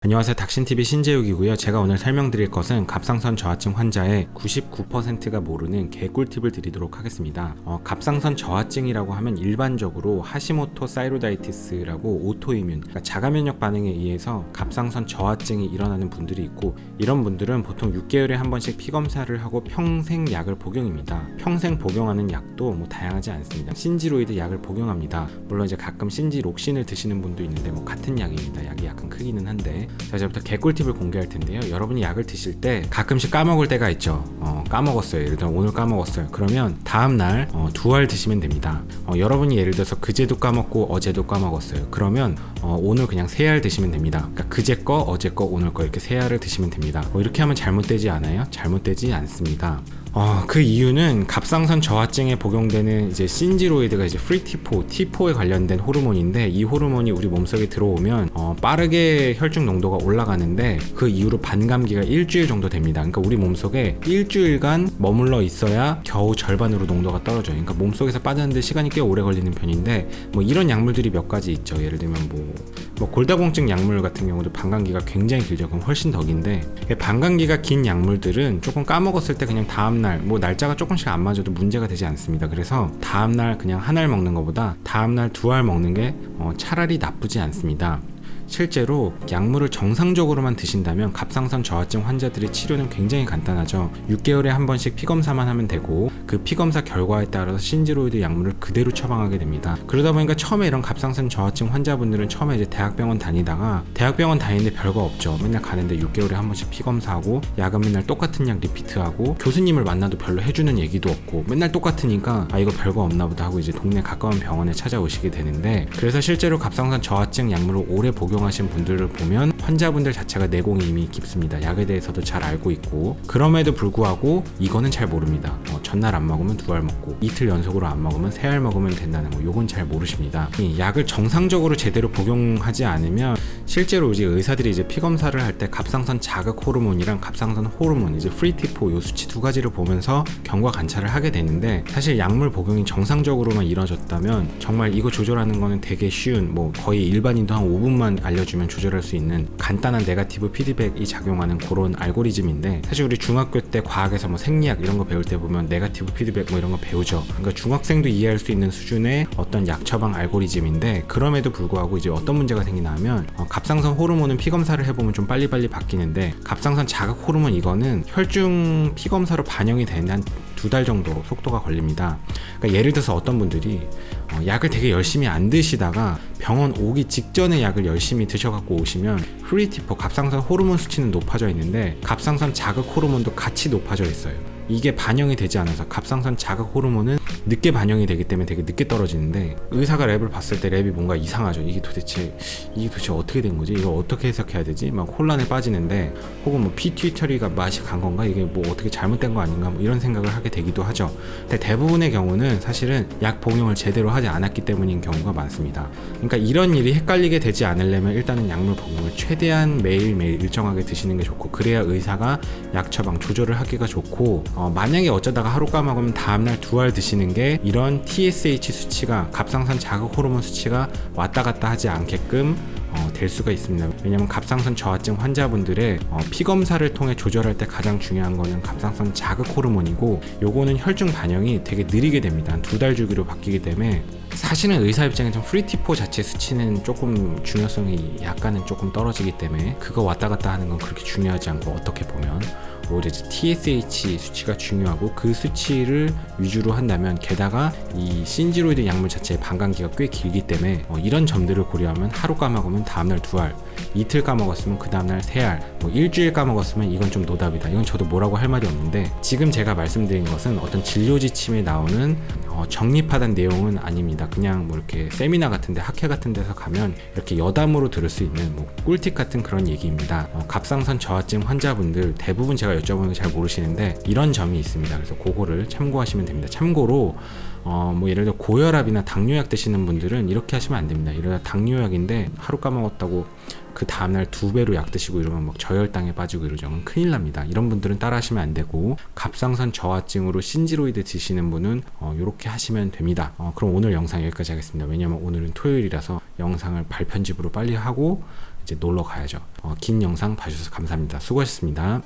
안녕하세요. 닥신TV 신재욱이고요. 제가 오늘 설명드릴 것은 갑상선 저하증 환자의 99%가 모르는 개꿀팁을 드리도록 하겠습니다. 갑상선 저하증이라고 하면 일반적으로 하시모토 사이로다이티스라고 오토이뮨, 그러니까 자가면역 반응에 의해서 갑상선 저하증이 일어나는 분들이 있고, 이런 분들은 보통 6개월에 한 번씩 피검사를 하고 평생 약을 복용입니다. 평생 복용하는 약도 다양하지 않습니다. 신지로이드 약을 복용합니다. 물론 이제 가끔 신지록신을 드시는 분도 있는데 같은 약입니다. 약이 약간 크기는 한데, 자, 이제부터 개꿀팁을 공개할 텐데요. 여러분이 약을 드실 때 가끔씩 까먹을 때가 있죠. 까먹었어요. 예를 들어 오늘 까먹었어요. 그러면 다음날 2알 드시면 됩니다. 여러분이 예를 들어서 그제도 까먹고 어제도 까먹었어요. 그러면 오늘 그냥 3알 드시면 됩니다. 그러니까 그제 거, 어제 거, 오늘 거 이렇게 3알을 드시면 됩니다. 이렇게 하면 잘못되지 않아요? 잘못되지 않습니다. 그 이유는 갑상선 저하증에 복용되는 이제 신지로이드가 이제 프리티포, T4에 관련된 호르몬인데, 이 호르몬이 우리 몸속에 들어오면 빠르게 혈중 농도가 올라가는데, 그 이후로 반감기가 일주일 정도 됩니다. 그러니까 우리 몸속에 일주일간 머물러 있어야 겨우 절반으로 농도가 떨어져요. 그러니까 몸속에서 빠지는데 시간이 꽤 오래 걸리는 편인데, 이런 약물들이 몇 가지 있죠. 예를 들면 골다공증 약물 같은 경우도 반감기가 굉장히 길죠. 그럼 훨씬 더 긴데, 반감기가 긴 약물들은 조금 까먹었을 때 그냥 다음날 날짜가 조금씩 안 맞아도 문제가 되지 않습니다. 그래서 다음날 그냥 한 알 먹는 것보다 다음날 2알 먹는 게 차라리 나쁘지 않습니다. 실제로 약물을 정상적으로만 드신다면 갑상선 저하증 환자들의 치료는 굉장히 간단하죠. 6개월에 한 번씩 피검사만 하면 되고, 그 피검사 결과에 따라서 신지로이드 약물을 그대로 처방하게 됩니다. 그러다 보니까 처음에 이런 갑상선 저하증 환자분들은 처음에 이제 대학병원 다니다가, 대학병원 다니는데 별거 없죠. 맨날 가는데 6개월에 한 번씩 피검사하고, 약은 맨날 똑같은 약 리피트하고, 교수님을 만나도 별로 해주는 얘기도 없고, 맨날 똑같으니까 이거 별거 없나 보다 하고 이제 동네 가까운 병원에 찾아오시게 되는데, 그래서 실제로 갑상선 저하증 약물을 오래 복용하신 분들을 보면 환자분들 자체가 내공이 이미 깊습니다. 약에 대해서도 잘 알고 있고, 그럼에도 불구하고 이거는 잘 모릅니다. 전날 안 먹으면 2알 먹고, 이틀 연속으로 안 먹으면 3알 먹으면 된다는 거, 요건 잘 모르십니다. 이 약을 정상적으로 제대로 복용하지 않으면 실제로 이제 의사들이 이제 피검사를 할 때 갑상선 자극 호르몬이랑 갑상선 호르몬, 이제 프리티포, 요 수치 2가지를 보면서 경과 관찰을 하게 되는데, 사실 약물 복용이 정상적으로만 이루어졌다면 정말 이거 조절하는 거는 되게 쉬운, 거의 일반인도 한 5분만 알려주면 조절할 수 있는 간단한 네거티브 피드백이 작용하는 그런 알고리즘인데, 사실 우리 중학교 때 과학에서 생리학 이런 거 배울 때 보면 네거티브 피드백 이런 거 배우죠. 그러니까 중학생도 이해할 수 있는 수준의 어떤 약 처방 알고리즘인데, 그럼에도 불구하고 이제 어떤 문제가 생기나 하면, 갑상선 호르몬은 피검사를 해보면 좀 빨리빨리 바뀌는데, 갑상선 자극 호르몬 이거는 혈중 피검사로 반영이 되는 한 2달 정도 속도가 걸립니다. 그러니까 예를 들어서 어떤 분들이 약을 되게 열심히 안 드시다가 병원 오기 직전에 약을 열심히 드셔갖고 오시면 프리티포, 갑상선 호르몬 수치는 높아져 있는데 갑상선 자극 호르몬도 같이 높아져 있어요. 이게 반영이 되지 않아서 갑상선 자극 호르몬은 늦게 반영이 되기 때문에 되게 늦게 떨어지는데, 의사가 랩을 봤을 때 랩이 뭔가 이상하죠. 이게 도대체 어떻게 된 거지? 이거 어떻게 해석해야 되지? 혼란에 빠지는데, 혹은 피튜터리가 맛이 간 건가? 이게 어떻게 잘못된 거 아닌가? 이런 생각을 하게 되기도 하죠. 근데 대부분의 경우는 사실은 약 복용을 제대로 하지 않았기 때문인 경우가 많습니다. 그러니까 이런 일이 헷갈리게 되지 않으려면 일단은 약물 복용을 최대한 매일매일 일정하게 드시는 게 좋고, 그래야 의사가 약 처방 조절을 하기가 좋고, 만약에 어쩌다가 하루 까먹으면 다음날 2알 드시는 게 이런 TSH 수치가, 갑상선 자극 호르몬 수치가 왔다 갔다 하지 않게끔 될 수가 있습니다. 왜냐하면 갑상선 저하증 환자분들의 피검사를 통해 조절할 때 가장 중요한 거는 갑상선 자극 호르몬이고, 요거는 혈중 반영이 되게 느리게 됩니다. 한 2달 주기로 바뀌기 때문에 사실은 의사 입장에서 프리티포 자체 수치는 조금 중요성이 약간은 조금 떨어지기 때문에 그거 왔다 갔다 하는 건 그렇게 중요하지 않고, 어떻게 보면 오히려 TSH 수치가 중요하고, 그 수치를 위주로 한다면, 게다가 이 신지로이드 약물 자체의 반감기가 꽤 길기 때문에 이런 점들을 고려하면 하루 까먹으면 다음날 2알, 이틀 까먹었으면 그 다음날 3알, 일주일 까먹었으면 이건 좀 노답이다. 이건 저도 뭐라고 할 말이 없는데, 지금 제가 말씀드린 것은 어떤 진료 지침에 나오는 정립하던 내용은 아닙니다. 그냥 이렇게 세미나 같은데, 학회 같은 데서 가면 이렇게 여담으로 들을 수 있는 꿀팁 같은 그런 얘기입니다. 갑상선 저하증 환자분들 대부분 제가 여쭤보는 거 잘 모르시는데 이런 점이 있습니다. 그래서 그거를 참고하시면 됩니다. 참고로 예를 들어 고혈압이나 당뇨약 드시는 분들은 이렇게 하시면 안 됩니다. 예를 들어 당뇨약인데 하루 까먹었다고 그 다음날 2배로 약 드시고 이러면 저혈당에 빠지고 이러죠. 큰일 납니다. 이런 분들은 따라 하시면 안 되고, 갑상선 저하증으로 신지로이드 드시는 분은 이렇게 하시면 됩니다. 그럼 오늘 영상 여기까지 하겠습니다. 왜냐면 오늘은 토요일이라서 영상을 발편집으로 빨리 하고 이제 놀러 가야죠. 긴 영상 봐주셔서 감사합니다. 수고하셨습니다.